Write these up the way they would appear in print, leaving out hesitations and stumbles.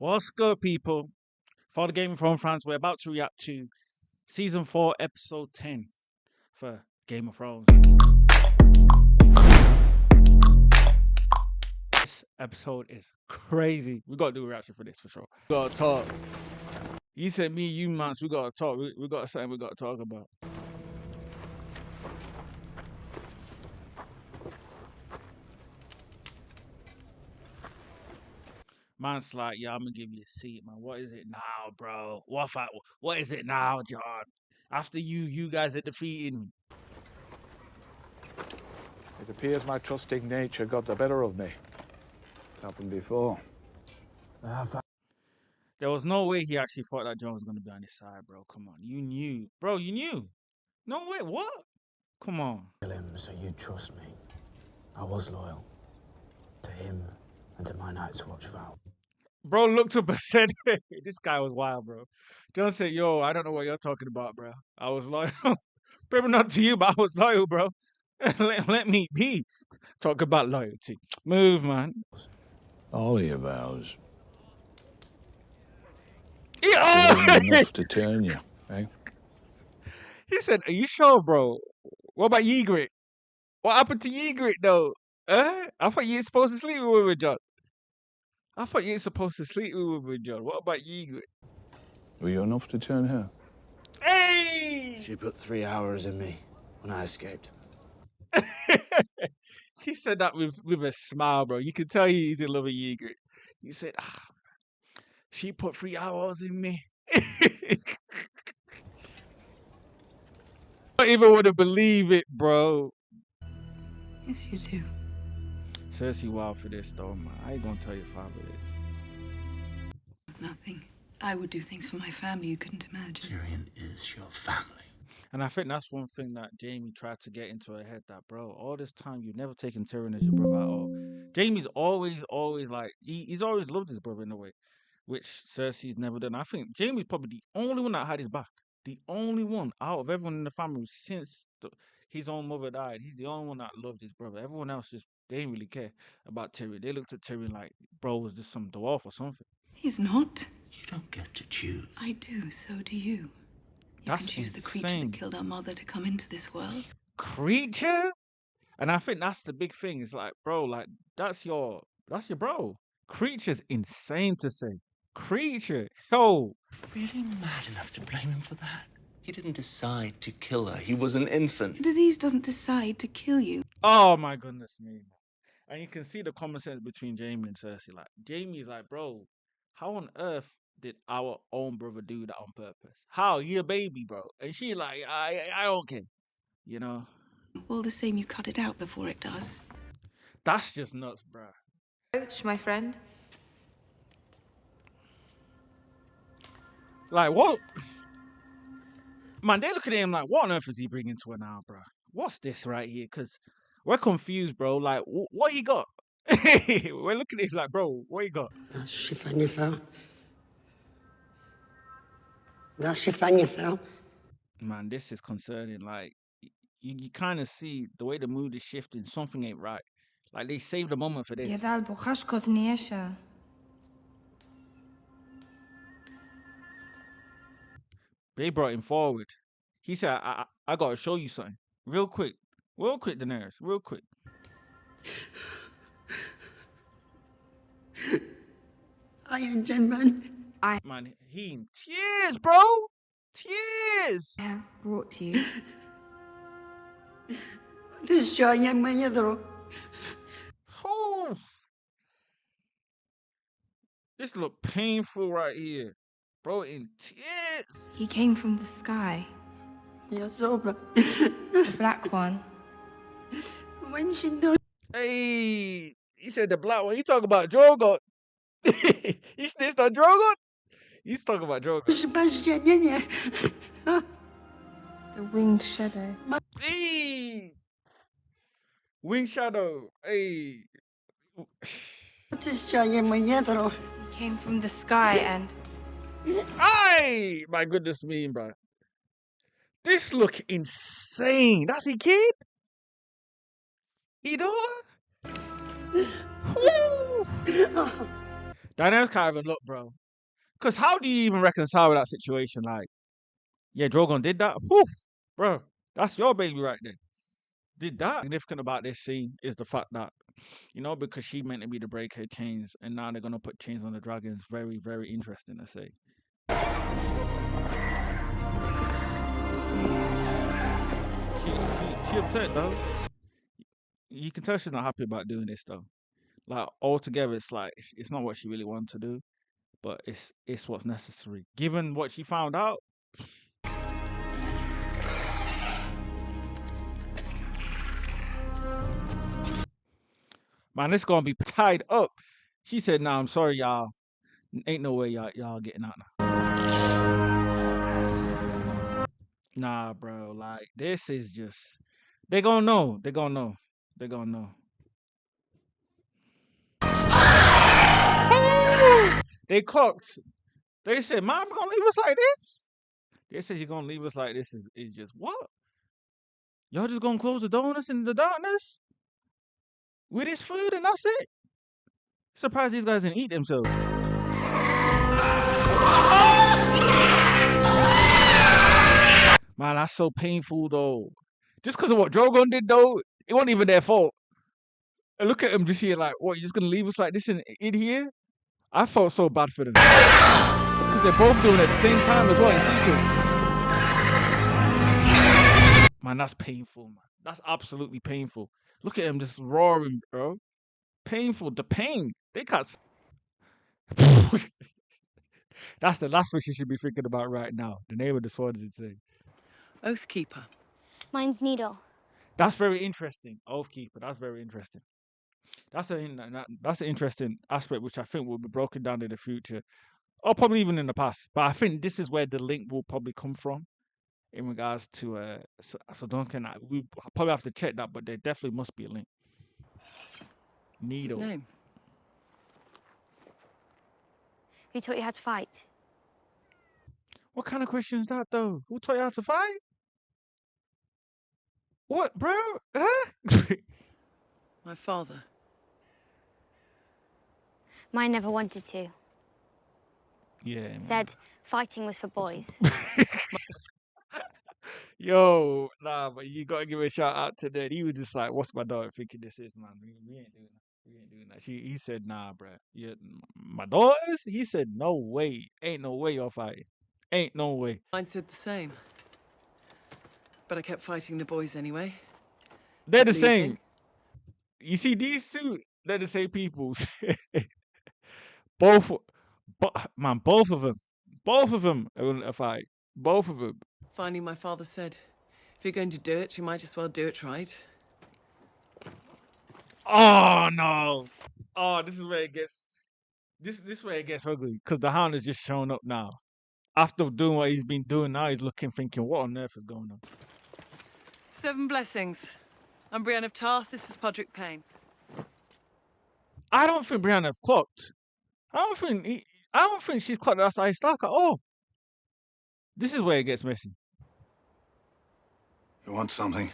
What's good, people? For the Game of Thrones fans, we're about to react to Season 4, Episode 10 for Game of Thrones. This episode is crazy. We gotta do a reaction for this for sure. We gotta talk. You said me, you months, we gotta talk. We got something we gotta talk about. Man's like, yeah, I'm gonna give you a seat, man. What is it now, bro? What is it now, John? After you guys had defeated me. It appears my trusting nature got the better of me. It's happened before. There was no way he actually thought that John was gonna be on his side, bro. Come on. You knew. Bro, you knew. No way, what? Come on. Kill him so you'd trust me. I was loyal. To him and to my Night's Watch vow. Bro looked up and said, this guy was wild, bro. John said, yo, I don't know what you're talking about, bro. I was loyal. Probably not to you, but I was loyal, bro. let me be. Talk about loyalty. Move, man. All your vows. Yeah. Enough to turn you, eh? He said, are you sure, bro? What about Ygritte? What happened to Ygritte, though? I thought you ain't supposed to sleep with women, John. I thought you ain't supposed to sleep with women, John. What about Ygritte? Were you enough to turn her? Hey! She put 3 hours in me when I escaped. He said that with a smile, bro. You could tell he's in love with Ygritte. He said, she put 3 hours in me. I don't even want to believe it, bro. Yes, you do. Cersei wild for this, though, man. I ain't gonna tell your father this. Nothing. I would do things for my family you couldn't imagine. Tyrion is your family. And I think that's one thing that Jaime tried to get into her head, that, bro, all this time you've never taken Tyrion as your brother at all. Jaime's always like, he's always loved his brother in a way, which Cersei's never done. I think Jaime's probably the only one that had his back. The only one out of everyone in the family since his own mother died. He's the only one that loved his brother. Everyone else just, they didn't really care about Tyrion. They looked at Tyrion like, bro, was this some dwarf or something? He's not. You don't get to choose. I do, so do you. You That's can choose the creature insane. that killed our mother to come into this world. Creature? And I think that's the big thing. It's like, bro, like that's your bro. Creature's insane to say. Creature. Yo. Really mad enough to blame him for that? He didn't decide to kill her. He was an infant. A disease doesn't decide to kill you. Oh my goodness me. And you can see the common sense between Jaime and Cersei. Like, Jaime's like, bro, how on earth did our own brother do that on purpose? How? You a baby, bro. And she like, I don't care. You know? All the same, you cut it out before it does. That's just nuts, bro. Coach, my friend. Like, what? Man, they look at him like, what on earth is he bringing to her now, bro? What's this right here? Because we're confused, bro. Like, what he got? We're looking at him like, bro, what he got? Man, this is concerning. Like, you kind of see the way the mood is shifting. Something ain't right. Like, they saved a moment for this. They brought him forward. He said, I got to show you something. Real quick, Daenerys. Real quick. Iron Gentleman. Man, he in tears, bro. Tears. I have brought to you. Destroy my yadro. Oh. This look painful right here. Bro, in tears. He came from the sky. Yasobra. The black one. When she do. Hey, he said the black one. You talking about Drogon? He snitched on Drogon? He's talking about Drogon. The winged shadow. Hey, Wing Shadow. Hey. Destroy my yadro. He came from the sky and... Ay, my goodness me, bro. This look insane. That's a kid. He do it? Woo! Daenerys can't even look, bro. Because how do you even reconcile with that situation? Like, yeah, Drogon did that. Whew, bro, that's your baby right there. Did that. Significant about this scene is the fact that, because she meant to be the break her chains, and now they're gonna put chains on the dragons. Very, very interesting to say. She upset though. You can tell she's not happy about doing this though. Like altogether, it's like it's not what she really wanted to do, but it's what's necessary given what she found out. Man, this gonna be tied up. She said, "Nah, I'm sorry, y'all. Ain't no way y'all getting out now." Nah, bro. Like this is just they gonna know. They gonna know. They gonna know. They cooked. They said, "Mom, gonna leave us like this?" They said, "You're gonna leave us like this?" Is just what? Y'all just gonna close the door on us in the darkness with this food and that's it? Surprised these guys didn't eat themselves. Man, that's so painful though. Just because of what Drogon did though, it wasn't even their fault. And look at them just here like, what, you're just gonna leave us like this in here? I felt so bad for them. Because they're both doing it at the same time as well in sequence. Man, that's painful, man. That's absolutely painful. Look at them just roaring, bro. Painful. The pain. They got... That's the last thing you should be thinking about right now. The name of the sword is insane. Oathkeeper. Mine's Needle. That's very interesting. Oathkeeper. That's very interesting. That's an interesting aspect which I think will be broken down in the future, or probably even in the past. But I think this is where the link will probably come from in regards to so Duncan. We probably have to check that, but there definitely must be a link. Needle. Good name. Who taught you how to fight? What kind of question is that though? Who taught you how to fight? What, bro? Huh? My father. Mine never wanted to. Yeah. Man. Said fighting was for boys. Yo, nah, but you gotta give a shout out to that. He was just like, "What's my daughter thinking this is, man? We ain't doing that. We ain't doing that." He said, "Nah, bro. Yeah, my daughters." He said, "No way. Ain't no way you're fighting. Ain't no way." Mine said the same. But I kept fighting the boys anyway. They're the Kept same. losing. You see, these two, they're the same people. both of them. Both of them are in a fight. Both of them. Finally, my father said, if you're going to do it, you might as well do it right. Oh no! Oh, this is where it gets. This where it gets ugly because the Hound has just shown up now. After doing what he's been doing, now he's looking, thinking, "What on earth is going on?" 7 blessings. I'm Brienne of Tarth. This is Podrick Payne. I don't think Brianna's clocked. I don't think she's clocked us Ice Stark at all. This is where it gets messy. You want something?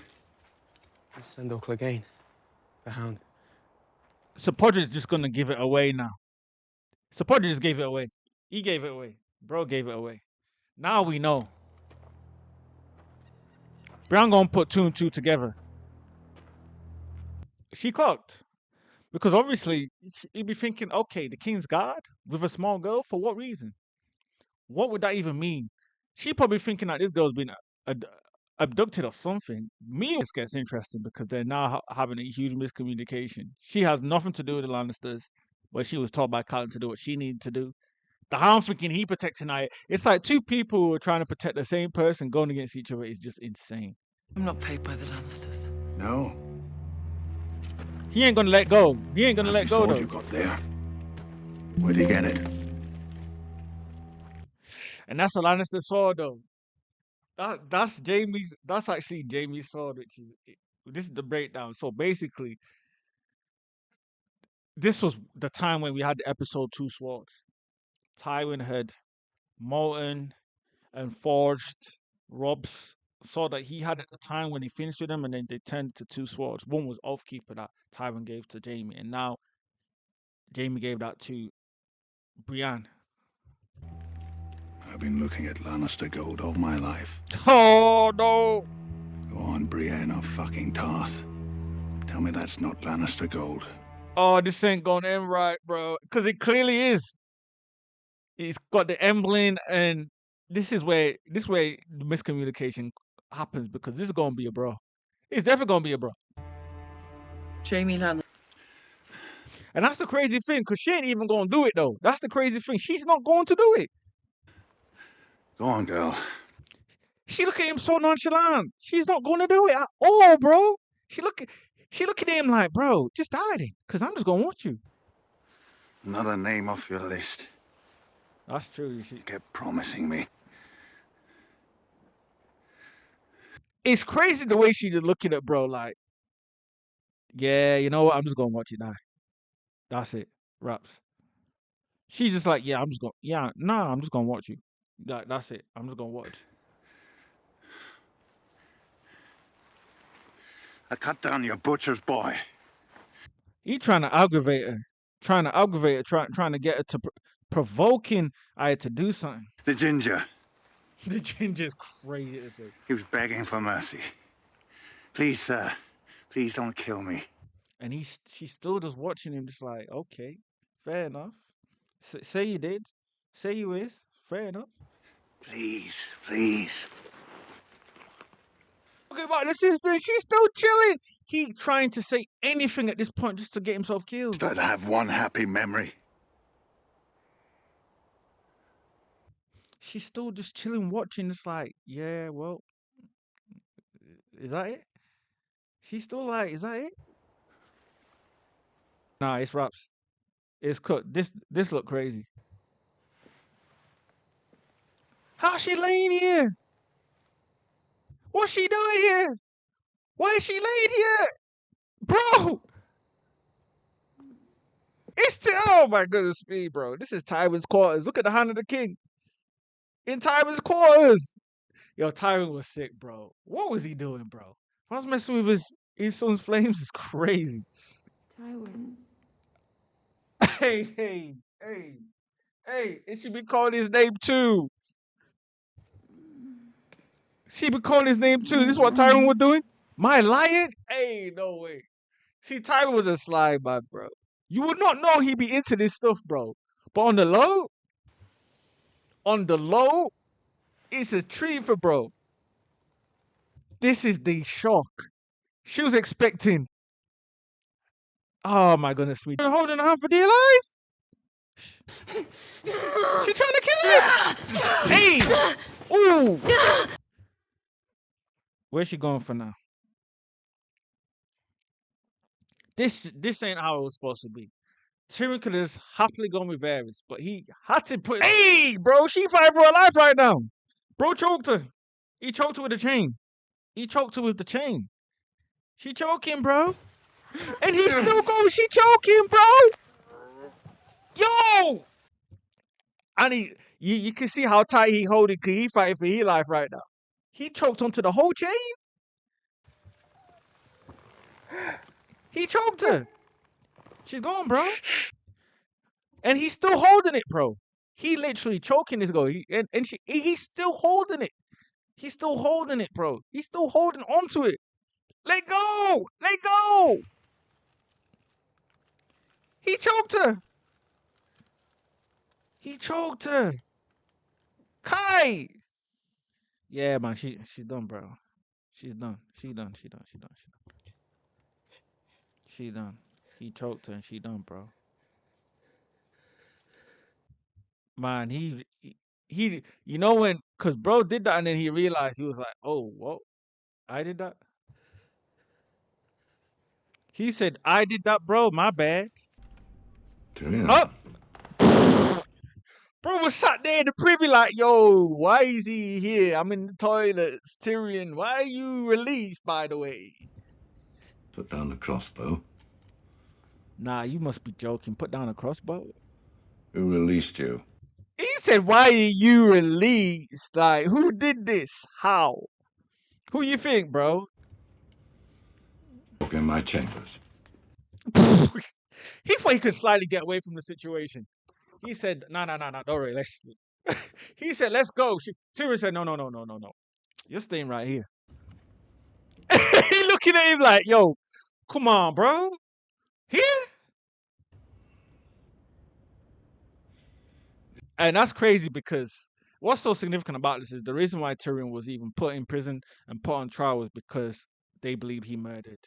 Let's send Uncle again. The Hound. So Podrick's just gonna give it away now. So Podrick just gave it away. He gave it away. Bro gave it away. Now we know. Brian gonna put 2 and 2 together. She clocked. Because obviously, he'd be thinking, okay, the king's guard with a small girl, for what reason? What would that even mean? She probably thinking that this girl's been abducted or something. Me, this gets interesting because they're now having a huge miscommunication. She has nothing to do with the Lannisters, but she was told by Catelyn to do what she needed to do. The Hound thinking he protecting her. It's like two people who are trying to protect the same person going against each other is just insane. I'm not paid by the Lannisters. No. He ain't gonna let go. He ain't gonna let That's the go sword though. you got there. Where'd you get it? And that's a Lannister sword though. That's Jamie's. That's actually Jamie's sword, which is this is the breakdown. So basically, this was the time when we had the episode 2 swords. Tywin had molten and forged Rob's sword that he had at the time when he finished with them, and then they turned to 2 swords. One was Oathkeeper that Tywin gave to Jamie, and now Jamie gave that to Brienne. I've been looking at Lannister gold all my life. Oh no! Go on, Brienne of fucking Tarth. Tell me that's not Lannister gold. Oh, this ain't gonna end right, bro. Because it clearly is. It's got the emblem, and this is where the miscommunication happens, because this is gonna be a bro. It's definitely gonna be a bro. Jamie Lannister. And that's the crazy thing, because she ain't even gonna do it though. That's the crazy thing. She's not going to do it. Go on, girl. She look at him so nonchalant. She's not gonna do it at all, bro. She look at him like, bro, just die then, because I'm just gonna watch you. Another name off your list. That's true. You kept promising me. It's crazy the way she just looking at bro like, yeah, you know what? I'm just gonna watch you die. That's it. Raps. She's just like, yeah, I'm just gonna watch you. That's it. I'm just gonna watch. I cut down your butcher's boy. He trying to aggravate her, trying to get her to provoking her to do something. The ginger. The ginger's crazy as hell. He was begging for mercy. Please, sir. Please don't kill me. And she's still just watching him, just like, okay, fair enough. Say you did. Say you is. Fair enough. Please, please. Okay, about the sister, she's still chilling. He trying to say anything at this point just to get himself killed. Try to have one happy memory. She's still just chilling, watching. It's like, yeah, well, is that it? She's still like, is that it? Nah, it's Raps. It's cooked. This look crazy. How's she laying here? What's she doing here? Why is she laying here? Bro! Oh my goodness me, bro. This is Tywin's quarters. Look at the Hand of the King. In Tywin's quarters. Yo, Tywin was sick, bro. What was he doing, bro? I was messing with his son's flames is crazy. Tywin. Hey, it should be calling his name too. She be calling his name too. This is what Tywin was doing? My lion? Hey, no way. See, Tywin was a sly man, bro. You would not know he'd be into this stuff, bro. But on the low, it's a treat for bro. This is the shock. She was expecting. Oh my goodness, sweet. You're holding her for dear life. She trying to kill him. Hey, ooh. Where's she going for now? This ain't how it was supposed to be. Tyrion could have just happily gone with Varys, but he had to put. Hey, bro, she fighting for her life right now. Bro choked her. He choked her with the chain. She choking, bro. And he's still going. She choking, bro. Yo. And you can see how tight he hold it, because he fighting for his life right now. He choked onto the whole chain. He choked her. She's gone, bro. And he's still holding it, bro. He literally choking this girl. He's still holding it. He's still holding it, bro. He's still holding onto it. Let go! Let go! He choked her. Kai! Yeah, man, she's done, bro. She's done. She done. He choked her and she done, bro. Man, he you know when, cause bro did that and then he realized, he was like, oh, what? I did that? He said, I did that, bro, my bad. Tyrion. Oh! Bro was sat there in the privy like, yo, why is he here? I'm in the toilets. Tyrion, why are you released, by the way? Put down the crossbow. Nah, you must be joking. Put down a crossbow. Who released you? He said, why are you released? Like, who did this? How? Who you think, bro? Walk in my chambers. He thought he could slightly get away from the situation. He said, no, don't worry, let's. He said, let's go. Tyrion said, no. You're staying right here. He looking at him like, yo, come on, bro. Here? And that's crazy because what's so significant about this is the reason why Tyrion was even put in prison and put on trial was because they believe he murdered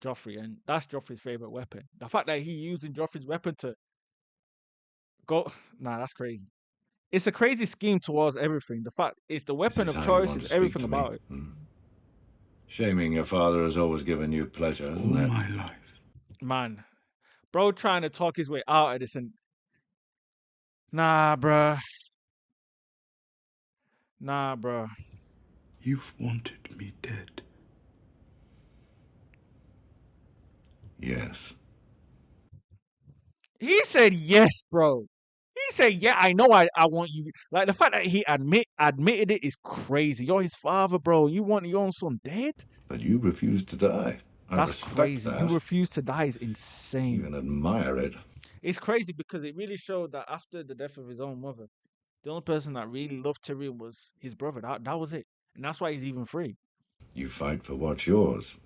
Joffrey. And that's Joffrey's favorite weapon. The fact that he using Joffrey's weapon to go, nah, that's crazy. It's a crazy scheme towards everything. The fact it's the weapon of choice, is everything about it. Shaming your father has always given you pleasure, hasn't it? All my life. Man, bro trying to talk his way out of this and nah, bruh. You've wanted me dead. Yes. He said yes, bro. He said, yeah, I know I want you. Like the fact that he admitted it is crazy. You're his father, bro. You want your own son dead? But you refused to die. I That's respect crazy. that. You refuse to die is insane. Even admire it. It's crazy because it really showed that after the death of his own mother, the only person that really loved Tyrion was his brother. That was it. And that's why he's even free. You fight for what's yours.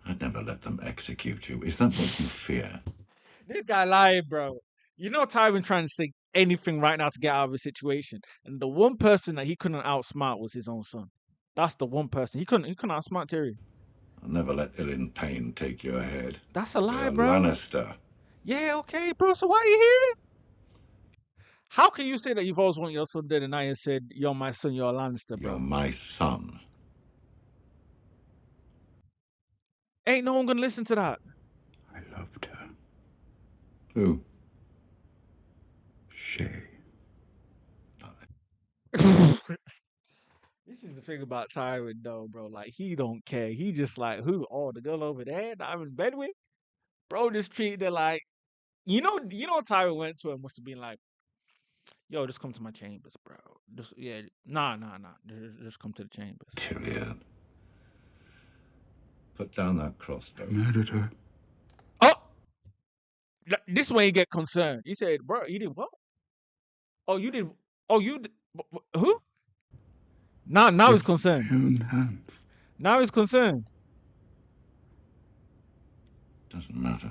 I'd never let them execute you. Is that what you fear? This guy lying, bro. You know Tywin trying to say anything right now to get out of a situation. And the one person that he couldn't outsmart was his own son. That's the one person. He couldn't outsmart Tyrion. I'll never let Ilyn Payne take your head. That's a lie, You're a bro. Lannister. Yeah, okay, bro. So why are you here? How can you say that you've always wanted your son dead and now you said, you're my son, you're a Lannister, bro? You're my son. Ain't no one gonna listen to that. I loved her. Who? Shay. This is the thing about Tywin, though, bro. Like, he don't care. He just like, who? Oh, the girl over there that I'm in bed with? Bro, just treated her like, you know, Tywin went to her and must have been like, yo, just come to my chambers, bro. Just, yeah, nah. Just come to the chambers. Tyrion. Put down that crossbow. I murdered her. Oh! This way you get concerned. He said, bro, you did what? Oh, you did, who? Now he's concerned. My own hands. Now he's concerned. Doesn't matter.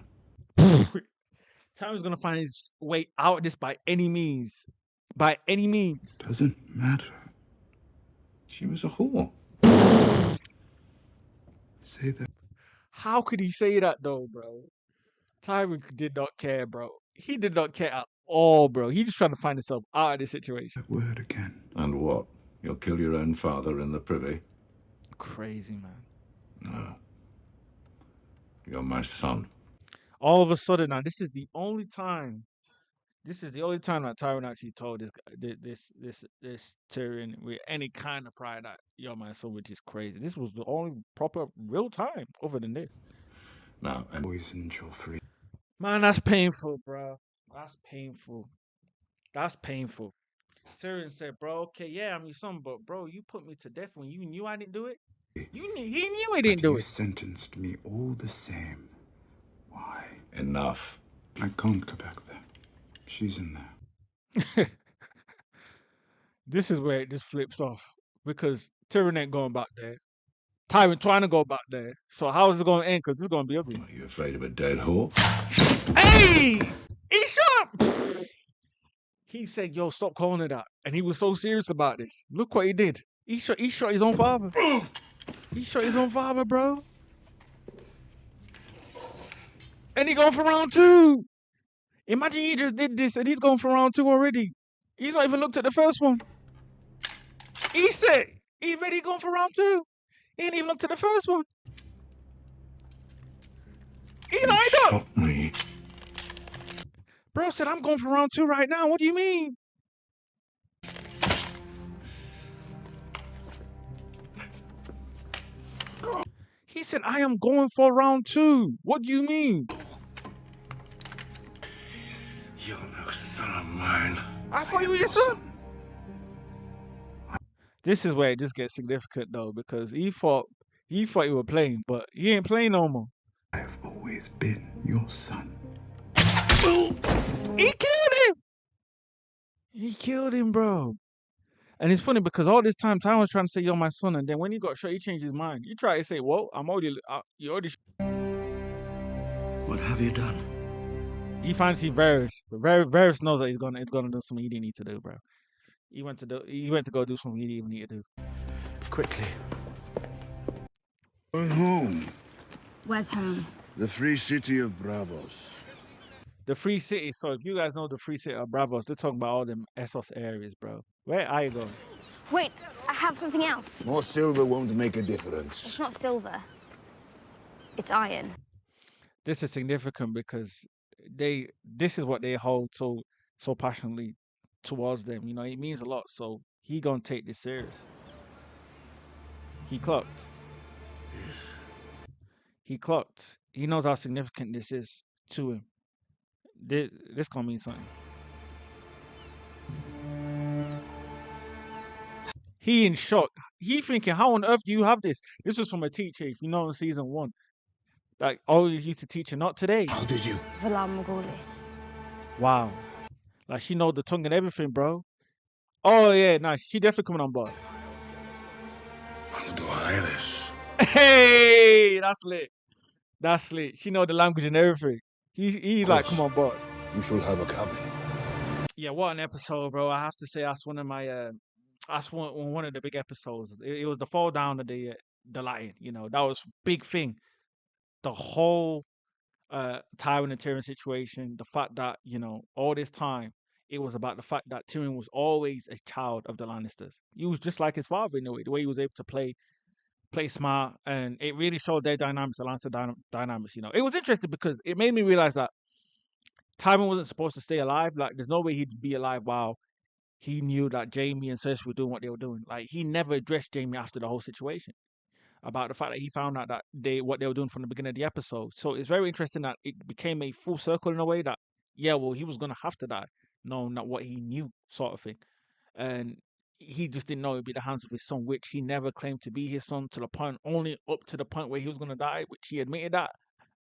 Tywin's gonna find his way out of this by any means. By any means. Doesn't matter. She was a whore. Say that. How could he say that though, bro? Tywin did not care, bro. He did not care at all, bro. He just trying to find himself out of this situation. That word again. And what? You'll kill your own father in the privy? Crazy, man. No. You're my son. All of a sudden now, this is the only time that Tywin actually told this Tyrion with any kind of pride that you're my son, which is crazy. This was the only proper real time other than this. Now, and Poison Joffrey. Man, that's painful, bro. That's painful. Tyrion said, bro, okay, yeah, I'm your son, but bro, you put me to death when you knew I didn't do it. He knew he didn't do You it. sentenced me all the same. Why? enough. I can't go back there. She's in there. This is where it just flips off because Tyrion ain't going back there. Tywin trying to go back there. So how is it going to end? Because this is going to be ugly. Are you afraid of a dead whore? Hey! He shot! He said, yo, stop calling her that. And he was so serious about this. Look what he did. He shot his own father. He shot his own father, bro. And he going for round 2. Imagine he just did this and he's going for round 2 already. He's not even looked at the first one. He said he's ready going for round 2. He ain't even looked at the first one. He lined up. Shot me. Bro said, I'm going for round 2 right now. What do you mean? He said, I am going for round 2. What do you mean? You're no son of mine. I thought you were your son. This is where it just gets significant though, because he thought you were playing, but he ain't playing no more. I've always been your son. He killed He killed him, bro. And it's funny because all this time, Ty was trying to say you're my son, and then when he got shot, he changed his mind. He tried to say, "Whoa, I'm already, you already." What have you done? He finds he Varys, but Varys knows that he's gonna do something he didn't need to do, bro. He went to go do something he didn't even need to do. Quickly. Going home. Where's home? The free city of Bravos. The free city. So if you guys know the free city of Bravos, they're talking about all them Essos areas, bro. Where are you going? Wait, I have something else. More silver won't make a difference. It's not silver. It's iron. This is significant because this is what they hold so passionately towards them. You know, it means a lot. So he gonna take this serious. He clocked. Yes. He clocked. He knows how significant this is to him. This gonna mean something. He in shock. He thinking, how on earth do you have this? This was from a teacher, if you know, in season 1. Like, always used to teach her, not today. How did you? Valar Morghulis. Wow. Like, she know the tongue and everything, bro. Oh, yeah, nah, she definitely coming on board. Aldo Iris. Hey, that's lit. That's lit. She know the language and everything. He's like, come on board. You should have a cabin. Yeah, what an episode, bro. I have to say that's one of my that's one of the big episodes. It was the fall down of the lion, you know. That was big thing. The whole Tywin and Tyrion situation, the fact that, you know, all this time it was about the fact that Tyrion was always a child of the Lannisters. He was just like his father in a way, the way he was able to play smart, and it really showed their dynamics, the Lannister dynamics. You know, it was interesting because it made me realize that Tywin wasn't supposed to stay alive. Like, there's no way he'd be alive while he knew that Jaime and Cersei were doing what they were doing. Like, he never addressed Jaime after the whole situation about the fact that he found out that what they were doing from the beginning of the episode. So it's very interesting that it became a full circle in a way that, yeah, well, he was gonna have to die, knowing that what he knew, sort of thing. And he just didn't know it'd be the hands of his son, which he never claimed to be his son, to the point, only up to the point where he was gonna die, which he admitted that.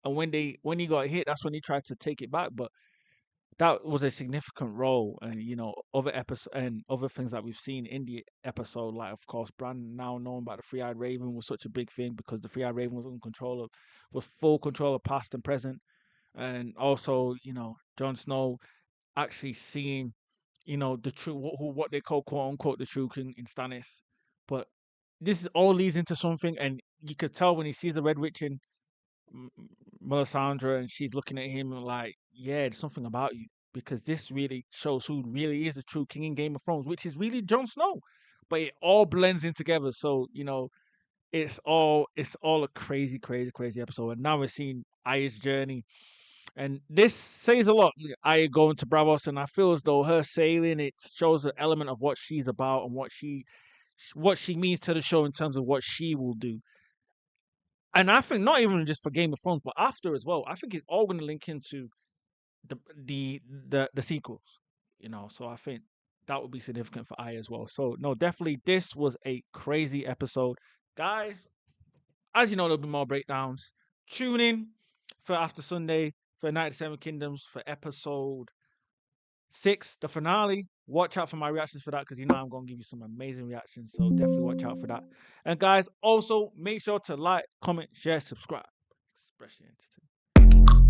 And when he got hit, that's when he tried to take it back. But that was a significant role, and you know, other episodes and other things that we've seen in the episode, like of course, Bran now knowing about the Three-Eyed Raven was such a big thing because the Three-Eyed Raven was full control of past and present, and also, you know, Jon Snow actually seeing, you know, the true what they call quote unquote the true king in Stannis. But this is all leads into something, and you could tell when he sees the Red Witch in Melisandre, and she's looking at him and like, yeah, there's something about you, because this really shows who really is the true king in Game of Thrones, which is really Jon Snow. But it all blends in together, so you know, it's all a crazy, crazy, crazy episode. And now we're seeing Arya's journey, and this says a lot. Arya going to Bravos, and I feel as though her sailing, it shows an element of what she's about and what she means to the show in terms of what she will do. And I think not even just for Game of Thrones, but after as well. I think it's all going to link into the sequels, you know. So I think that would be significant for I as well. So no, definitely this was a crazy episode, guys. As you know, there'll be more breakdowns. Tune in for After Sunday for Night of the Seven Kingdoms for episode 6, the finale. Watch out for my reactions for that, because you know I'm going to give you some amazing reactions. So definitely watch out for that. And guys, also make sure to like, comment, share, subscribe. Expression Entity.